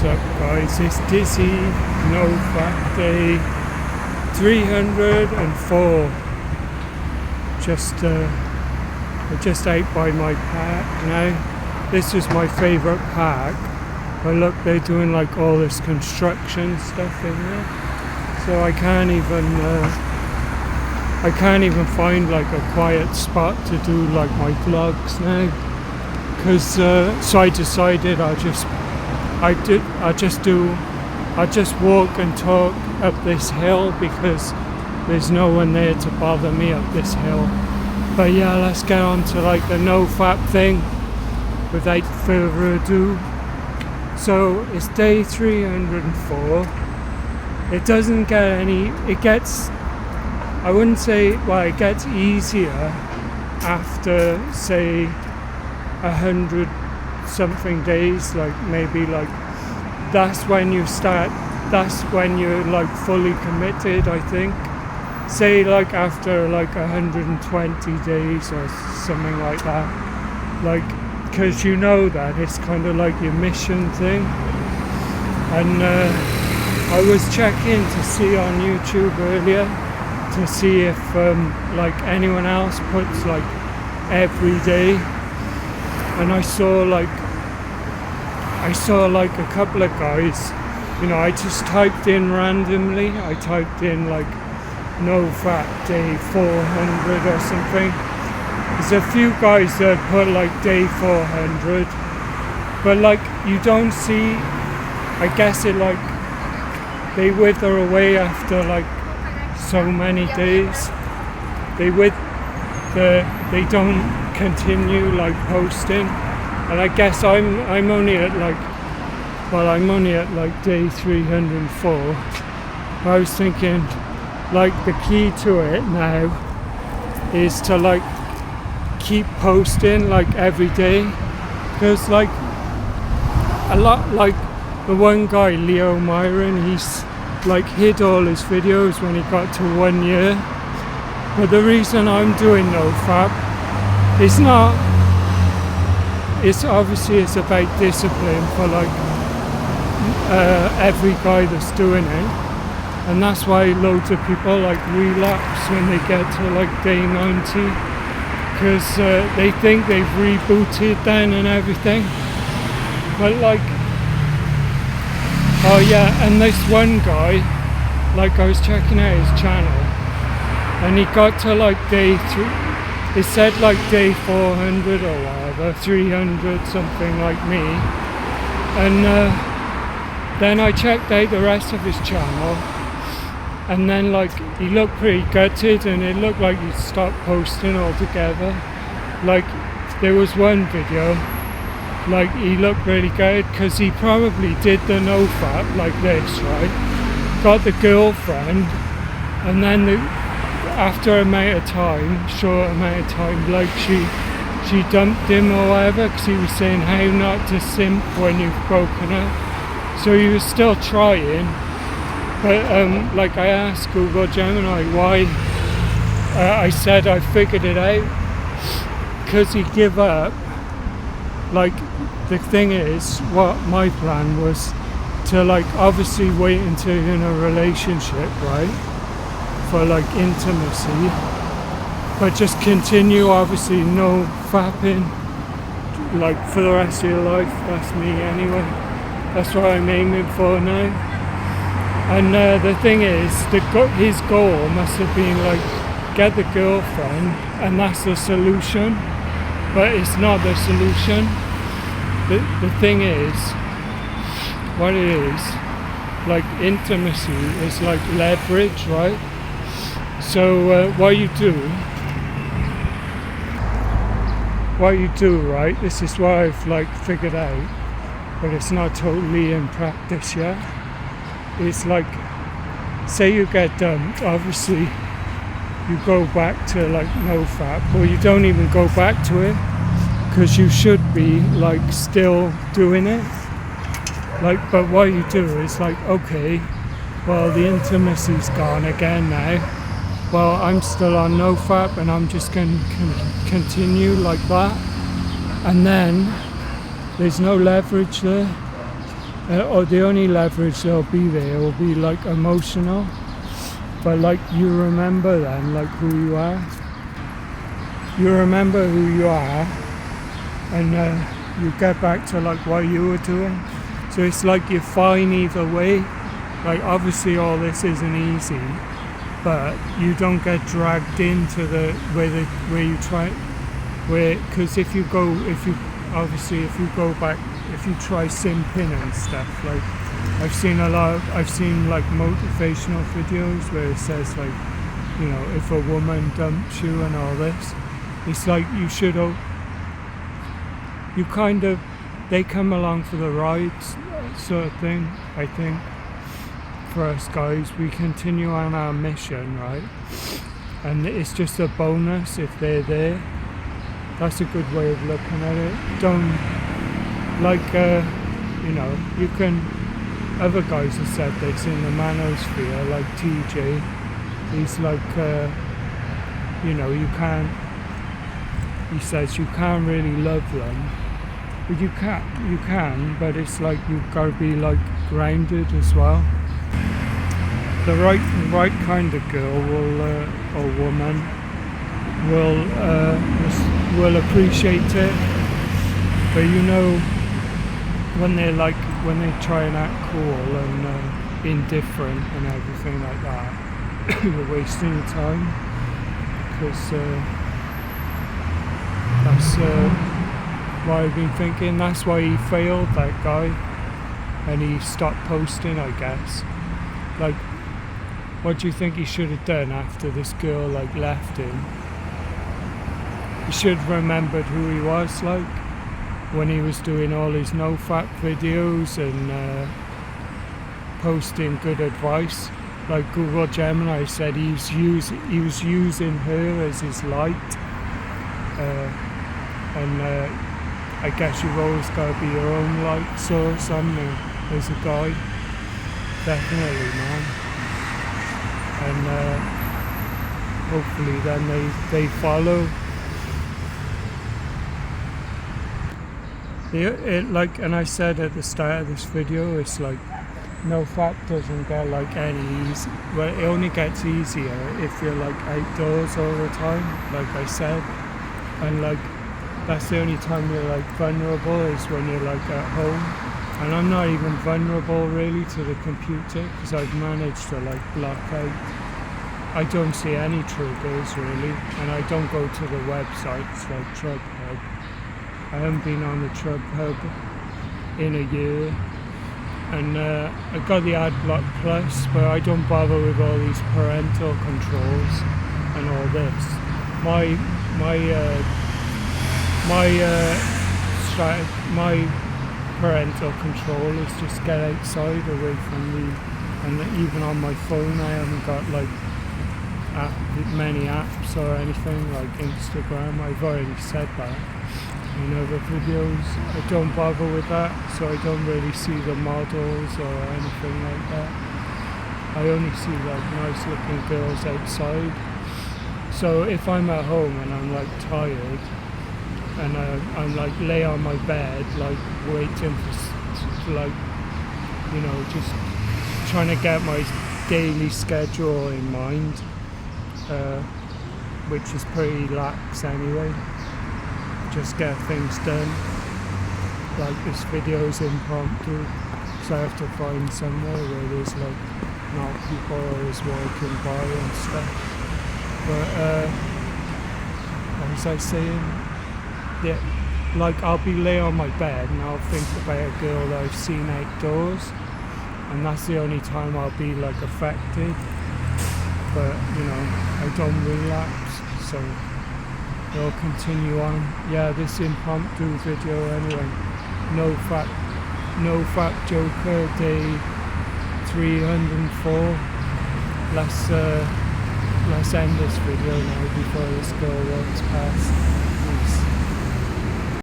up, guys? It's Dizzy, NoFap Day 304. I just out by my park now. This is my favourite park. But look, they're doing like all this construction stuff in there. So I can't even find like a quiet spot to do like my vlogs now. Because so I decided I'll just walk and talk up this hill because there's no one there to bother me up this hill. But yeah, let's get on to like the NoFap thing without further ado. So it's day 304. It doesn't get any, it gets, I wouldn't say, well, it gets easier after say 100 something days, like maybe like that's when you're like fully committed, I think. Say like after like 120 days or something like that, like, because you know that it's kind of like your mission thing. And I was checking to see on YouTube earlier to see if like anyone else puts like every day, and I saw like a couple of guys, you know, I just typed in randomly, I typed in like NoFap Day 400 or something. There's a few guys that put like day 400, but like you don't see, I guess it like they wither away after like so many days. They don't continue like posting, and I guess I'm only at like day 304. I was thinking like the key to it now is to like keep posting like every day, because like a lot, like the one guy, Leo Myron, he's like hid all his videos when he got to 1 year. But the reason I'm doing NoFap is not, it's obviously it's about discipline for like every guy that's doing it, and that's why loads of people like relapse when they get to like day 90, because they think they've rebooted then and everything. But like, oh yeah, and this one guy, like I was checking out his channel, and he got to like day 3, it said like day 400 or whatever, 300 something like me, and then I checked out the rest of his channel, and then like he looked pretty gutted, and it looked like he stopped posting altogether. Like there was one video, like he looked really good because he probably did the NoFap like this, right? Got the girlfriend, and then after short amount of time, like she dumped him or whatever, because he was saying how not to simp when you've broken up. So he was still trying, but like I asked Google Gemini why, I said I figured it out, because he give up. Like the thing is, what my plan was to like obviously wait until you're in a relationship, right? For like intimacy, but just continue obviously no fapping like for the rest of your life. That's me anyway. That's what I'm aiming for now. And the thing is, his goal must have been like get the girlfriend, and that's the solution. But it's not the solution. The thing is, what it is, like intimacy is like leverage, right? So what you do, right, this is what I've like figured out, but it's not totally in practice yet. It's like, say you get dumped, obviously you go back to like NoFap, or you don't even go back to it, because you should be like still doing it. Like, but what you do is like, okay, well the intimacy's gone again now. Well, I'm still on NoFap, and I'm just going to continue like that, and then there's no leverage there. or the only leverage there'll be there will be like emotional, but like you remember then like who you are. You remember who you are, and you get back to like what you were doing. So it's like you're fine either way. Like obviously all this isn't easy, but you don't get dragged into the where you try, because if you go back, if you try simping and stuff, like I've seen like motivational videos where it says like, you know, if a woman dumps you and all this, it's like they come along for the ride sort of thing. I think for us guys, we continue on our mission, right? And it's just a bonus if they're there. That's a good way of looking at it. Don't, like, you know, you can, other guys have said this in the manosphere, like TJ, he's like, you know, he says you can't really love them, but you can, but it's like you've got to be like grounded as well. The right kind of girl will, or woman, will appreciate it, but you know, when they try and act cool and indifferent and everything like that, you're wasting your time, because that's what I've been thinking. That's why he failed, that guy, and he stopped posting, I guess. Like, what do you think he should have done after this girl like left him? He should have remembered who he was, like when he was doing all his NoFap videos and posting good advice. Like Google Gemini said, he was using her as his light, and I guess you've always got to be your own light source, haven't you, as a guy? Definitely, man. And hopefully then they follow. Like, and I said at the start of this video, it's like NoFap doesn't get like any easy. Well, it only gets easier if you're like outdoors all the time, like I said, and like that's the only time you're like vulnerable is when you're like at home. And I'm not even vulnerable really to the computer because I've managed to like block out. I don't see any triggers really, and I don't go to the websites like TrubHub. I haven't been on the TrubHub in a year, and I got the AdBlock Plus, but I don't bother with all these parental controls and all this. My parental control is just get outside, away from me, and even on my phone I haven't got like many apps or anything like Instagram. I've already said that in other videos. I don't bother with that, so I don't really see the models or anything like that. I only see like nice looking girls outside. So if I'm at home and I'm like tired and I'm like lay on my bed like waiting for like, you know, just trying to get my daily schedule in mind, which is pretty lax anyway, just get things done. Like this video is impromptu, so I have to find somewhere where there's like not people always walking by and stuff. But what was I saying? Yeah, like I'll be lay on my bed and I'll think about a girl that I've seen outdoors, and that's the only time I'll be like affected. But you know, I don't relapse, so it'll continue on. Yeah, this impromptu video anyway. NoFap Joker day 304. Let's end this video now before this girl walks past.